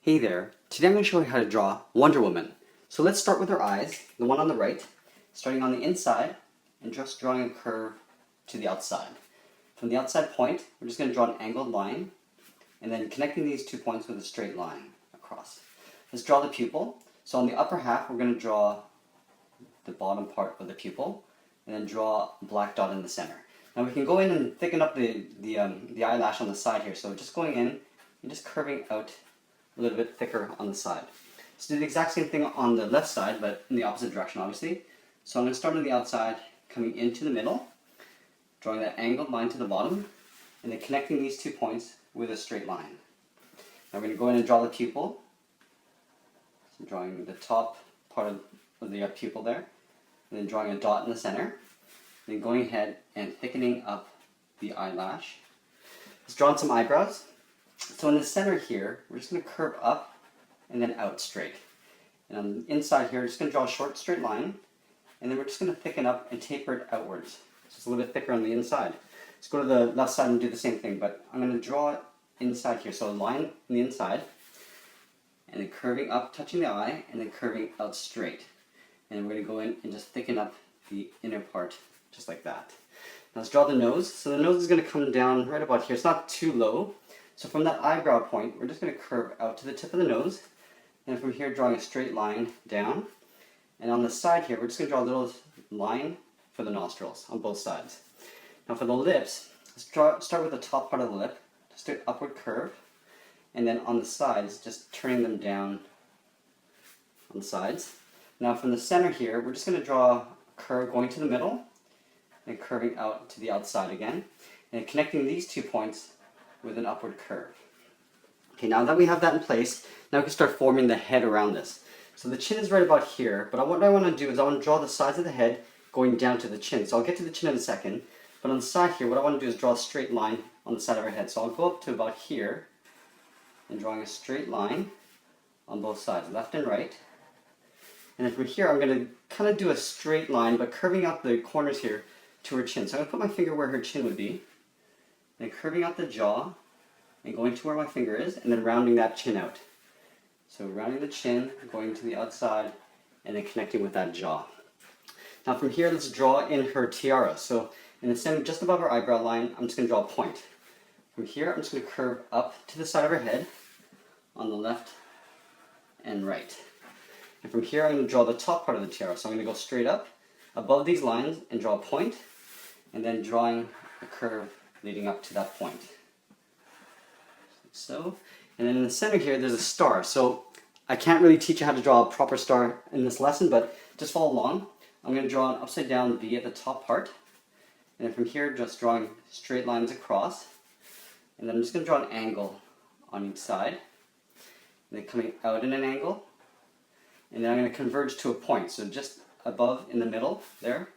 Hey there, today I'm going to show you how to draw Wonder Woman. So let's start with her eyes, the one on the right, starting on the inside and just drawing a curve to the outside. From the outside point, we're just going to draw an angled line and then connecting these 2 points with a straight line across. Let's draw the pupil. So on the upper half, we're going to draw the bottom part of the pupil and then draw a black dot in the center. Now we can go in and thicken up the eyelash on the side here. So just going in and just curving out a little bit thicker on the side. Let's do the exact same thing on the left side, but in the opposite direction, obviously. So I'm going to start on the outside, coming into the middle, drawing that angled line to the bottom, and then connecting these 2 points with a straight line. Now we're going to go in and draw the pupil. So drawing the top part of the pupil there, and then drawing a dot in the center, then going ahead and thickening up the eyelash. Let's draw on some eyebrows. So in the center here, we're just going to curve up and then out straight. And on the inside here, we're just going to draw a short straight line, and then we're just going to thicken up and taper it outwards. So it's a little bit thicker on the inside. Let's go to the left side and do the same thing, but I'm going to draw it inside here. So a line on the inside, and then curving up, touching the eye, and then curving out straight. And we're going to go in and just thicken up the inner part, just like that. Now let's draw the nose. So the nose is going to come down right about here. It's not too low. So from that eyebrow point, we're just going to curve out to the tip of the nose, and from here drawing a straight line down. And on the side here, we're just going to draw a little line for the nostrils on both sides. Now for the lips, let's start with the top part of the lip, just an upward curve, and then on the sides, just turning them down on the sides. Now from the center here, we're just going to draw a curve going to the middle, and curving out to the outside again, and connecting these 2 points with an upward curve. Okay, now that we have that in place, now we can start forming the head around this. So the chin is right about here, but what I want to do is I want to draw the sides of the head going down to the chin. So I'll get to the chin in a second, but on the side here, what I want to do is draw a straight line on the side of her head. So I'll go up to about here, and drawing a straight line on both sides, left and right. And then from here, I'm going to kind of do a straight line, but curving out the corners here to her chin. So I'm going to put my finger where her chin would be, then curving out the jaw and going to where my finger is, and then rounding that chin out. So rounding the chin, going to the outside, and then connecting with that jaw. Now from here, let's draw in her tiara. So in the center, just above her eyebrow line, I'm just going to draw a point. From here, I'm just going to curve up to the side of her head on the left and right. And from here, I'm going to draw the top part of the tiara. So I'm going to go straight up above these lines and draw a point, and then drawing a curve leading up to that point. So, and then in the center here, there's a star. So I can't really teach you how to draw a proper star in this lesson, but just follow along. I'm going to draw an upside down V at the top part. And then from here, just drawing straight lines across. And then I'm just going to draw an angle on each side. And then coming out in an angle. And then I'm going to converge to a point. So just above in the middle there,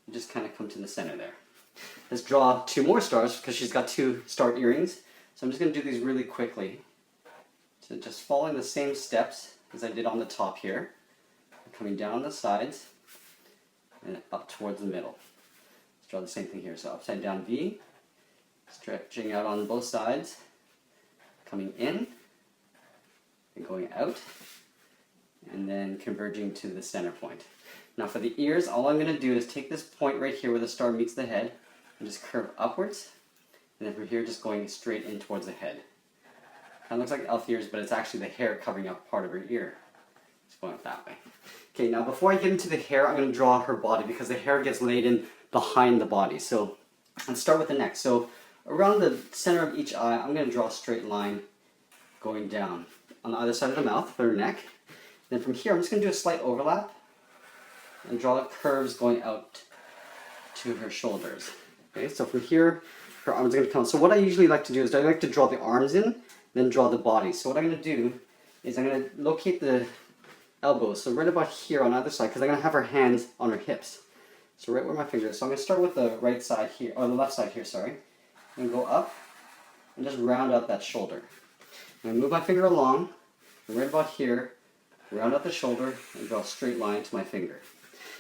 you just kind of come to the center there. Let's draw 2 more stars because she's got 2 star earrings. So I'm just going to do these really quickly. So just following the same steps as I did on the top here. Coming down the sides and up towards the middle. Let's draw the same thing here. So upside down V, stretching out on both sides, coming in and going out, and then converging to the center point. Now for the ears, all I'm going to do is take this point right here where the star meets the head and just curve upwards, and then from here just going straight in towards the head. Kind of looks like elf ears, but it's actually the hair covering up part of her ear. Just going up that way. Okay, now before I get into the hair, I'm going to draw her body because the hair gets laid in behind the body. So let's start with the neck. So around the center of each eye, I'm going to draw a straight line going down on the other side of the mouth for her neck. Then from here, I'm just going to do a slight overlap and draw curves going out to her shoulders. Okay, so from here, her arms are going to come. So what I usually like to do is I like to draw the arms in, then draw the body. So what I'm going to do is I'm going to locate the elbows. So right about here on either side, because I'm going to have her hands on her hips. So right where my finger is. So I'm going to start with the right side here, or the left side here, sorry. And go up and just round out that shoulder. I'm going to move my finger along, and right about here, round out the shoulder, and draw a straight line to my finger.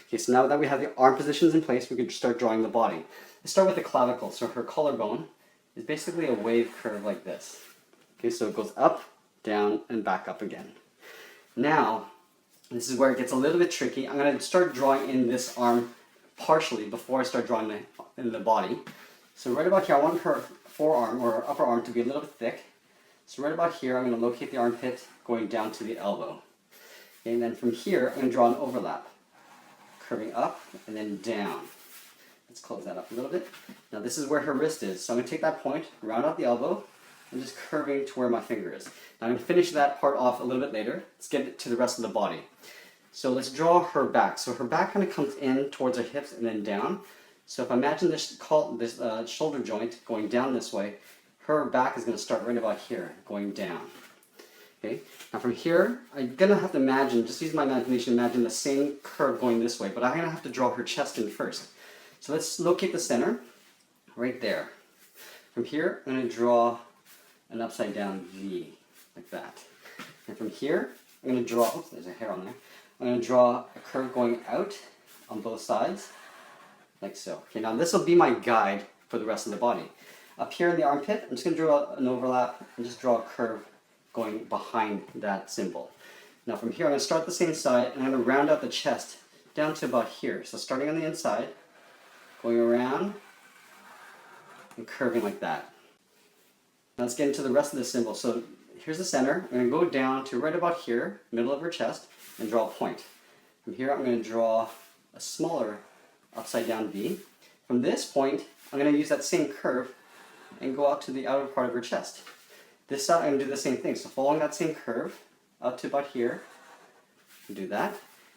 Okay, so now that we have the arm positions in place, we can start drawing the body. Let's start with the clavicle. So her collarbone is basically a wave curve like this. Okay, so it goes up down, and back up again. Now, this is where it gets a little bit tricky. I'm going to start drawing in this arm partially before I start drawing in the body. So right about here, I want her forearm or upper arm to be a little bit thick. So right about here, I'm going to locate the armpit going down to the elbow. Okay, and then from here, I'm going to draw an overlap, curving up and then down. Let's close that up a little bit. Now this is where her wrist is. So I'm going to take that point, round out the elbow, and just curving to where my finger is. Now I'm going to finish that part off a little bit later. Let's get to the rest of the body. So let's draw her back. So her back kind of comes in towards her hips and then down. So if I imagine this shoulder joint going down this way, her back is going to start right about here, going down. Okay. Now from here, I'm going to have to imagine, just use my imagination, imagine the same curve going this way, but I'm going to have to draw her chest in first. So let's locate the center, right there. From here, I'm going to draw an upside down V, like that. And from here, I'm going to draw, oops, there's a hair on there. I'm going to draw a curve going out on both sides, like so. Okay, now this will be my guide for the rest of the body. Up here in the armpit, I'm just going to draw an overlap and just draw a curve going behind that symbol. Now from here, I'm going to start the same side and I'm going to round out the chest down to about here. So starting on the inside, going around and curving like that. Now let's get into the rest of the symbol. So here's the center. I'm going to go down to right about here, middle of her chest, and draw a point. From here, I'm going to draw a smaller upside down V. From this point, I'm going to use that same curve and go out to the outer part of her chest. This side, I'm going to do the same thing. So following that same curve, up to about here, do that.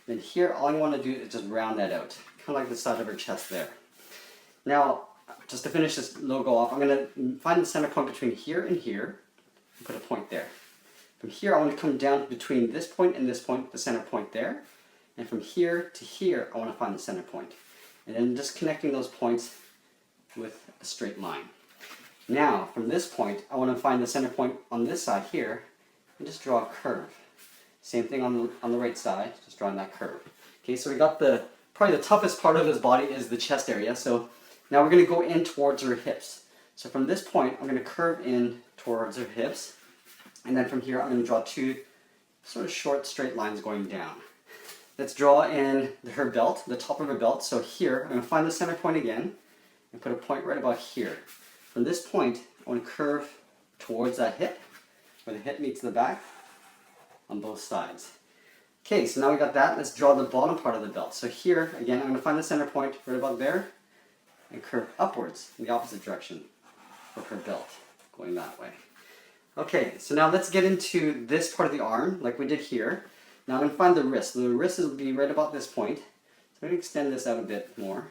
Then here, all I want to do is just round that out, kind of like the side of her chest there. Now, just to finish this logo off, I'm going to find the center point between here and here, and put a point there. From here, I want to come down between this point and this point, the center point there. And from here to here, I want to find the center point. And then just connecting those points with a straight line. Now, from this point, I want to find the center point on this side here, and just draw a curve. Same thing on the right side, just drawing that curve. Okay, so we got probably the toughest part of this body is the chest area. So now we're going to go in towards her hips. So from this point, I'm going to curve in towards her hips. And then from here, I'm going to draw two sort of short straight lines going down. Let's draw in her belt, the top of her belt. So here, I'm going to find the center point again and put a point right about here. From this point, I want to curve towards that hip, where the hip meets the back on both sides. Okay, so now we got that. Let's draw the bottom part of the belt. So here, again, I'm going to find the center point right about there and curve upwards in the opposite direction for her belt, going that way. Okay, so now let's get into this part of the arm, like we did here. Now I'm going to find the wrist. The wrist will be right about this point. So I'm going to extend this out a bit more.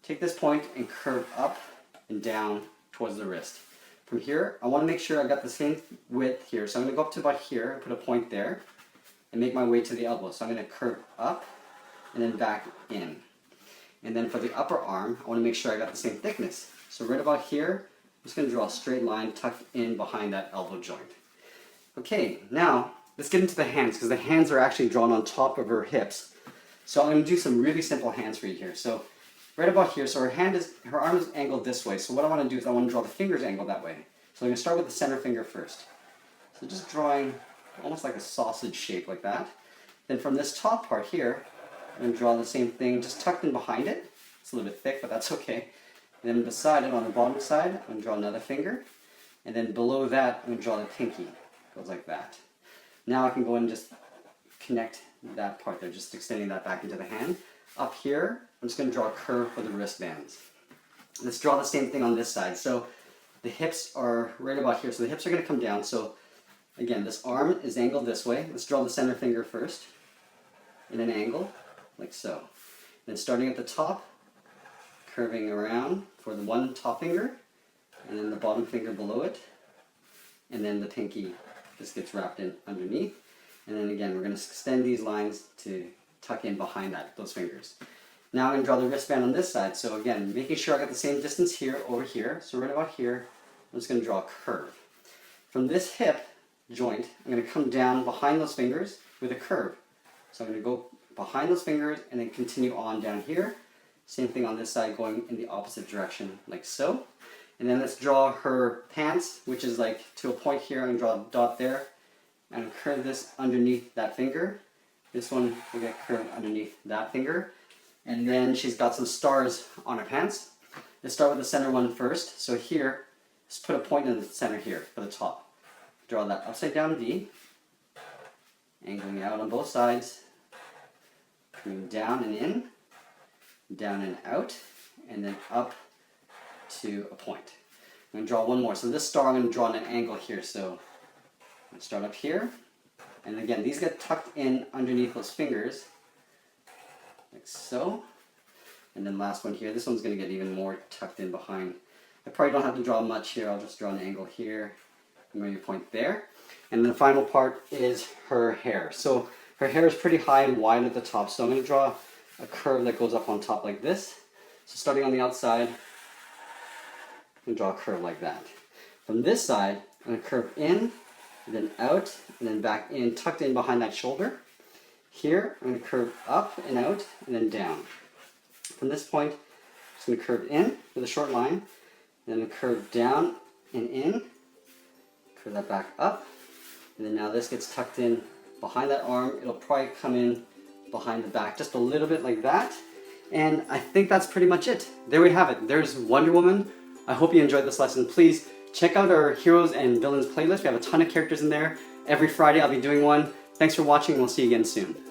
Take this point and curve up and down towards the wrist. From here, I want to make sure I got the same width here. So I'm going to go up to about here and put a point there and make my way to the elbow. So I'm going to curve up and then back in. And then for the upper arm, I want to make sure I got the same thickness. So right about here, I'm just going to draw a straight line tucked in behind that elbow joint. Okay, now let's get into the hands, because the hands are actually drawn on top of her hips. So I'm going to do some really simple hands for you here. So right about here, so her arm is angled this way. So what I want to do is I want to draw the fingers angled that way. So I'm going to start with the center finger first. So just drawing almost like a sausage shape like that. Then from this top part here, I'm going to draw the same thing just tucked in behind it. It's a little bit thick, but that's okay. And then beside it, on the bottom side, I'm going to draw another finger. And then below that, I'm going to draw the pinky. It goes like that. Now I can go and just connect that part there, just extending that back into the hand. Up here, I'm just going to draw a curve for the wristbands. Let's draw the same thing on this side. So the hips are right about here. So the hips are going to come down. So again, this arm is angled this way. Let's draw the center finger first in an angle, like so. Then starting at the top, curving around for the one top finger, and then the bottom finger below it, and then the pinky just gets wrapped in underneath. And then again, we're going to extend these lines to tuck in behind those fingers. Now I'm going to draw the wristband on this side. So again, making sure I got the same distance here over here. So right about here, I'm just going to draw a curve. From this hip joint, I'm going to come down behind those fingers with a curve. So I'm going to go behind those fingers and then continue on down here. Same thing on this side, going in the opposite direction, like so. And then let's draw her pants, which is like to a point here. I'm going to draw a dot there and curve this underneath that finger. This one will get curved underneath that finger. And then she's got some stars on her pants. Let's start with the center one first. So here, just put a point in the center here for the top. Draw that upside down V, angling out on both sides, coming down and in, down and out, and then up to a point. I'm going to draw one more. So this star I'm going to draw at an angle here. So I'm going to start up here. And again, these get tucked in underneath those fingers, like so. And then last one here, this one's going to get even more tucked in behind. I probably don't have to draw much here, I'll just draw an angle here, and maybe a point there. And then the final part is her hair. So her hair is pretty high and wide at the top, so I'm going to draw a curve that goes up on top like this. So starting on the outside, I'm going to draw a curve like that. From this side, I'm going to curve in, and then out, and then back in, tucked in behind that shoulder. Here, I'm going to curve up and out, and then down. From this point, I'm just going to curve in with a short line, and then curve down and in, curve that back up, and then now this gets tucked in behind that arm. It'll probably come in behind the back just a little bit like that. And I think that's pretty much it. There we have it. There's Wonder Woman. I hope you enjoyed this lesson. Please check out our Heroes and Villains playlist. We have a ton of characters in there. Every Friday I'll be doing one. Thanks for watching, and we'll see you again soon.